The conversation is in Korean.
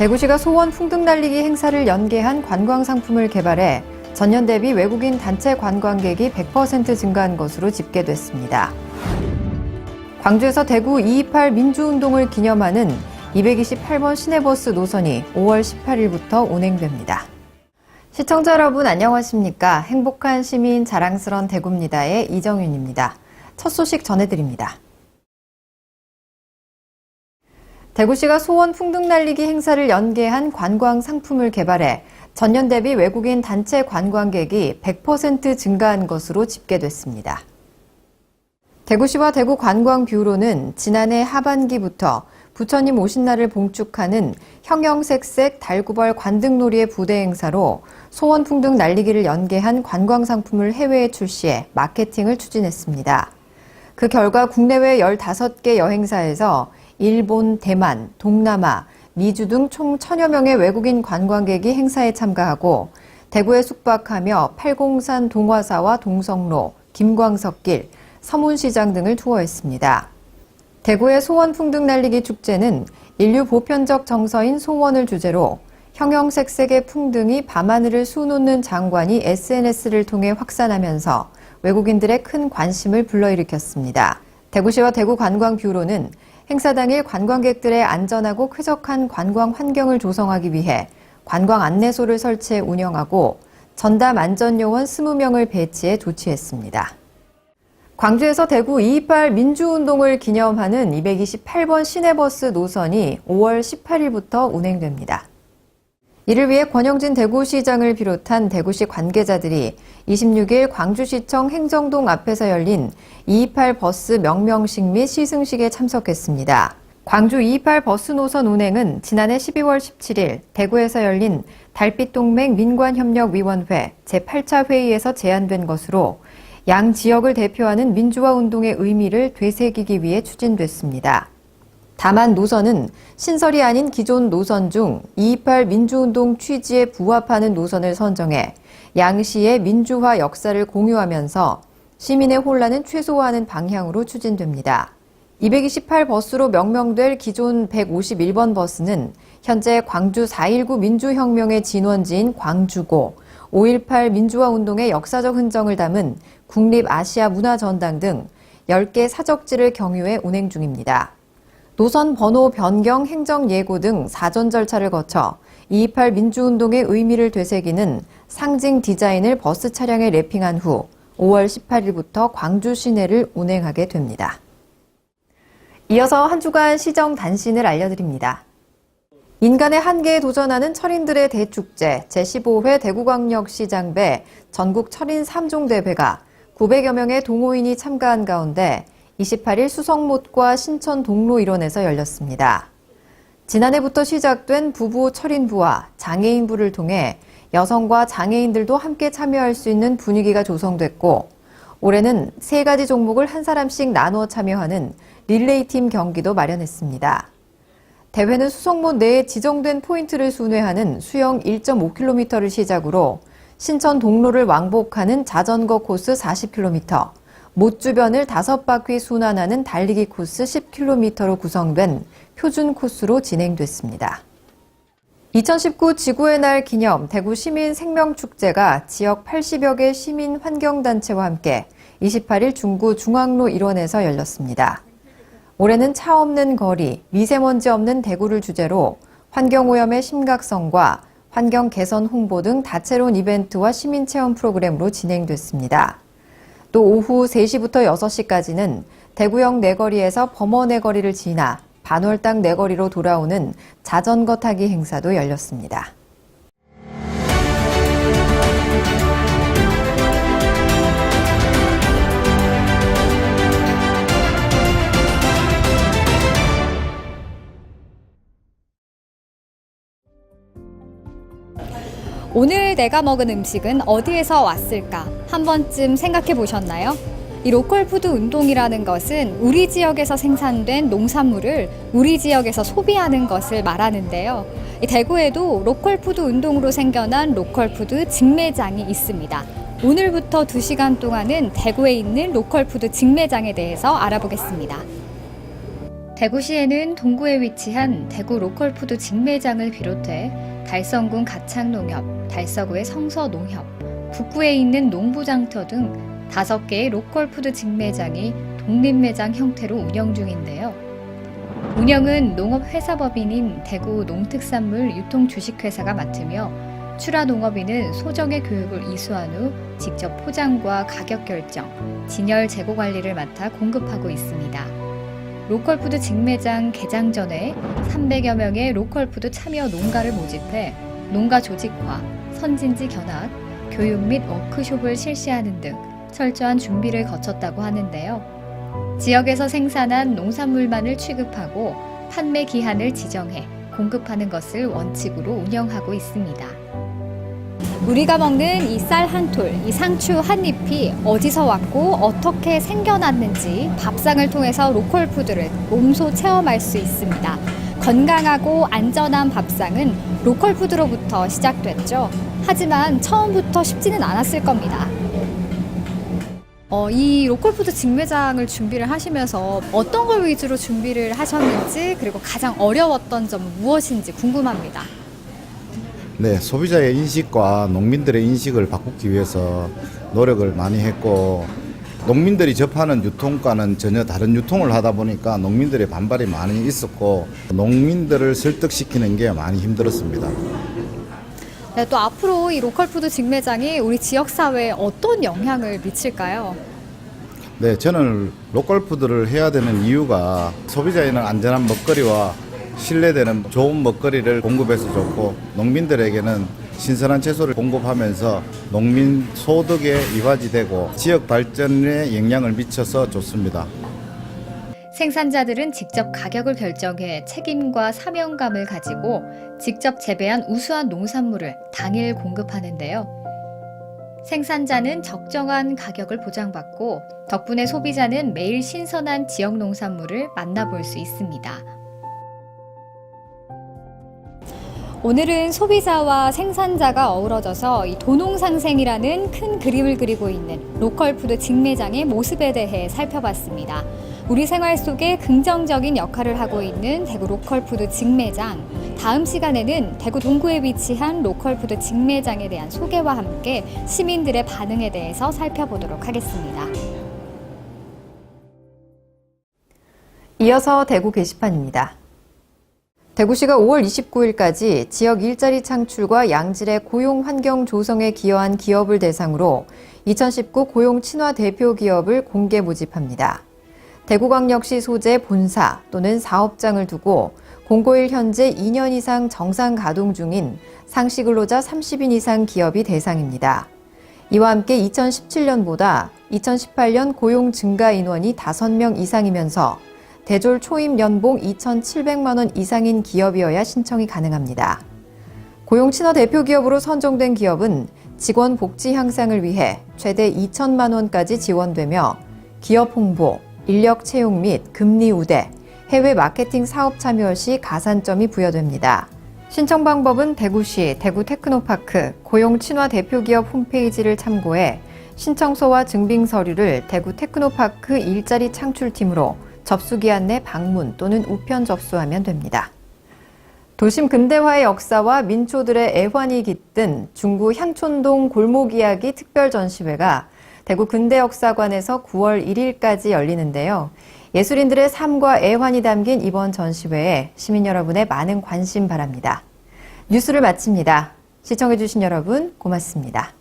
대구시가 소원 풍등 날리기 행사를 연계한 관광 상품을 개발해 전년 대비 외국인 단체 관광객이 100% 증가한 것으로 집계됐습니다. 광주에서 대구 228 민주운동을 기념하는 228번 시내버스 노선이 5월 18일부터 운행됩니다. 시청자 여러분 안녕하십니까? 행복한 시민 자랑스런 대구입니다의 이정윤입니다. 첫 소식 전해드립니다. 대구시가 소원 풍등 날리기 행사를 연계한 관광 상품을 개발해 전년 대비 외국인 단체 관광객이 100% 증가한 것으로 집계됐습니다. 대구시와 대구관광뷰로는 지난해 하반기부터 부처님 오신 날을 봉축하는 형형색색 달구벌 관등놀이의 부대 행사로 소원 풍등 날리기를 연계한 관광 상품을 해외에 출시해 마케팅을 추진했습니다. 그 결과 국내외 15개 여행사에서 일본, 대만, 동남아, 미주 등 총 1000여 명의 외국인 관광객이 행사에 참가하고 대구에 숙박하며 팔공산 동화사와 동성로, 김광석길, 서문시장 등을 투어했습니다. 대구의 소원 풍등 날리기 축제는 인류 보편적 정서인 소원을 주제로 형형색색의 풍등이 밤하늘을 수놓는 장관이 SNS를 통해 확산하면서 외국인들의 큰 관심을 불러일으켰습니다. 대구시와 대구관광뷰로는 행사 당일 관광객들의 안전하고 쾌적한 관광 환경을 조성하기 위해 관광 안내소를 설치해 운영하고 전담 안전요원 20명을 배치해 조치했습니다. 광주에서 대구 228 민주운동을 기념하는 228번 시내버스 노선이 5월 18일부터 운행됩니다. 이를 위해 권영진 대구시장을 비롯한 대구시 관계자들이 26일 광주시청 행정동 앞에서 열린 228 버스 명명식 및 시승식에 참석했습니다. 광주 228 버스 노선 운행은 지난해 12월 17일 대구에서 열린 달빛동맹 민관협력위원회 제8차 회의에서 제안된 것으로 양 지역을 대표하는 민주화 운동의 의미를 되새기기 위해 추진됐습니다. 다만 노선은 신설이 아닌 기존 노선 중 228 민주운동 취지에 부합하는 노선을 선정해 양시의 민주화 역사를 공유하면서 시민의 혼란은 최소화하는 방향으로 추진됩니다. 228 버스로 명명될 기존 151번 버스는 현재 광주 4.19 민주혁명의 진원지인 광주고 5.18 민주화 운동의 역사적 흔적을 담은 국립아시아문화전당 등 10개 사적지를 경유해 운행 중입니다. 노선 번호 변경 행정 예고 등 사전 절차를 거쳐 228 민주운동의 의미를 되새기는 상징 디자인을 버스 차량에 랩핑한 후 5월 18일부터 광주 시내를 운행하게 됩니다. 이어서 한 주간 시정 단신을 알려드립니다. 인간의 한계에 도전하는 철인들의 대축제 제15회 대구광역시장배 전국 철인 3종 대회가 900여 명의 동호인이 참가한 가운데 28일 수성못과 신천 동로 일원에서 열렸습니다. 지난해부터 시작된 부부 철인부와 장애인부를 통해 여성과 장애인들도 함께 참여할 수 있는 분위기가 조성됐고 올해는 3가지 종목을 한 사람씩 나누어 참여하는 릴레이팀 경기도 마련했습니다. 대회는 수성못 내에 지정된 포인트를 순회하는 수영 1.5km를 시작으로 신천 동로를 왕복하는 자전거 코스 40km, 못 주변을 5바퀴 순환하는 달리기 코스 10km로 구성된 표준 코스로 진행됐습니다. 2019 지구의 날 기념 대구 시민 생명축제가 지역 80여 개 시민 환경단체와 함께 28일 중구 중앙로 일원에서 열렸습니다. 올해는 차 없는 거리, 미세먼지 없는 대구를 주제로 환경오염의 심각성과 환경 개선 홍보 등 다채로운 이벤트와 시민체험 프로그램으로 진행됐습니다. 또 오후 3시부터 6시까지는 대구역 내거리에서 범어 내거리를 지나 반월당 내거리로 돌아오는 자전거 타기 행사도 열렸습니다. 오늘 내가 먹은 음식은 어디에서 왔을까? 한 번쯤 생각해 보셨나요? 이 로컬푸드 운동이라는 것은 우리 지역에서 생산된 농산물을 우리 지역에서 소비하는 것을 말하는데요. 이 대구에도 로컬푸드 운동으로 생겨난 로컬푸드 직매장이 있습니다. 오늘부터 2시간 동안은 대구에 있는 로컬푸드 직매장에 대해서 알아보겠습니다. 대구시에는 동구에 위치한 대구 로컬푸드 직매장을 비롯해 달성군 가창농협, 달서구의 성서농협, 북구에 있는 농부장터 등 5개의 로컬푸드 직매장이 독립매장 형태로 운영 중인데요. 운영은 농업회사법인인 대구 농특산물 유통주식회사가 맡으며 출하농업인은 소정의 교육을 이수한 후 직접 포장과 가격 결정, 진열 재고 관리를 맡아 공급하고 있습니다. 로컬푸드 직매장 개장 전에 300여 명의 로컬푸드 참여 농가를 모집해 농가 조직화, 선진지 견학, 교육 및 워크숍을 실시하는 등 철저한 준비를 거쳤다고 하는데요. 지역에서 생산한 농산물만을 취급하고 판매 기한을 지정해 공급하는 것을 원칙으로 운영하고 있습니다. 우리가 먹는 이 쌀 한 톨, 이 상추 한 잎이 어디서 왔고 어떻게 생겨났는지 밥상을 통해서 로컬푸드를 몸소 체험할 수 있습니다. 건강하고 안전한 밥상은 로컬푸드로부터 시작됐죠. 하지만 처음부터 쉽지는 않았을 겁니다. 이 로컬푸드 직매장을 준비를 하시면서 어떤 걸 위주로 준비를 하셨는지, 그리고 가장 어려웠던 점은 무엇인지 궁금합니다. 네, 소비자의 인식과 농민들의 인식을 바꾸기 위해서 노력을 많이 했고, 농민들이 접하는 유통과는 전혀 다른 유통을 하다 보니까 농민들의 반발이 많이 있었고, 농민들을 설득시키는 게 많이 힘들었습니다. 네, 또 앞으로 이 로컬푸드 직매장이 우리 지역사회에 어떤 영향을 미칠까요? 네, 저는 로컬푸드를 해야 되는 이유가 소비자에는 안전한 먹거리와 신뢰되는 좋은 먹거리를 공급해서 좋고, 농민들에게는 신선한 채소를 공급하면서 농민 소득에 이바지되고 지역 발전에 영향을 미쳐서 좋습니다. 생산자들은 직접 가격을 결정해 책임과 사명감을 가지고 직접 재배한 우수한 농산물을 당일 공급하는데요. 생산자는 적정한 가격을 보장받고 덕분에 소비자는 매일 신선한 지역 농산물을 만나볼 수 있습니다. 오늘은 소비자와 생산자가 어우러져서 이 도농상생이라는 큰 그림을 그리고 있는 로컬푸드 직매장의 모습에 대해 살펴봤습니다. 우리 생활 속에 긍정적인 역할을 하고 있는 대구 로컬푸드 직매장. 다음 시간에는 대구 동구에 위치한 로컬푸드 직매장에 대한 소개와 함께 시민들의 반응에 대해서 살펴보도록 하겠습니다. 이어서 대구 게시판입니다. 대구시가 5월 29일까지 지역 일자리 창출과 양질의 고용 환경 조성에 기여한 기업을 대상으로 2019 고용 친화 대표 기업을 공개 모집합니다. 대구광역시 소재 본사 또는 사업장을 두고 공고일 현재 2년 이상 정상 가동 중인 상시 근로자 30인 이상 기업이 대상입니다. 이와 함께 2017년보다 2018년 고용 증가 인원이 5명 이상이면서 대졸 초임 연봉 2,700만 원 이상인 기업이어야 신청이 가능합니다. 고용 친화 대표 기업으로 선정된 기업은 직원 복지 향상을 위해 최대 2천만 원까지 지원되며 기업 홍보, 인력 채용 및 금리 우대, 해외 마케팅 사업 참여 시 가산점이 부여됩니다. 신청 방법은 대구시 대구테크노파크 고용 친화 대표 기업 홈페이지를 참고해 신청서와 증빙 서류를 대구 테크노파크 일자리 창출팀으로 접수기한 내 방문 또는 우편 접수하면 됩니다. 도심 근대화의 역사와 민초들의 애환이 깃든 중구 향촌동 골목 이야기 특별 전시회가 대구 근대역사관에서 9월 1일까지 열리는데요. 예술인들의 삶과 애환이 담긴 이번 전시회에 시민 여러분의 많은 관심 바랍니다. 뉴스를 마칩니다. 시청해주신 여러분 고맙습니다.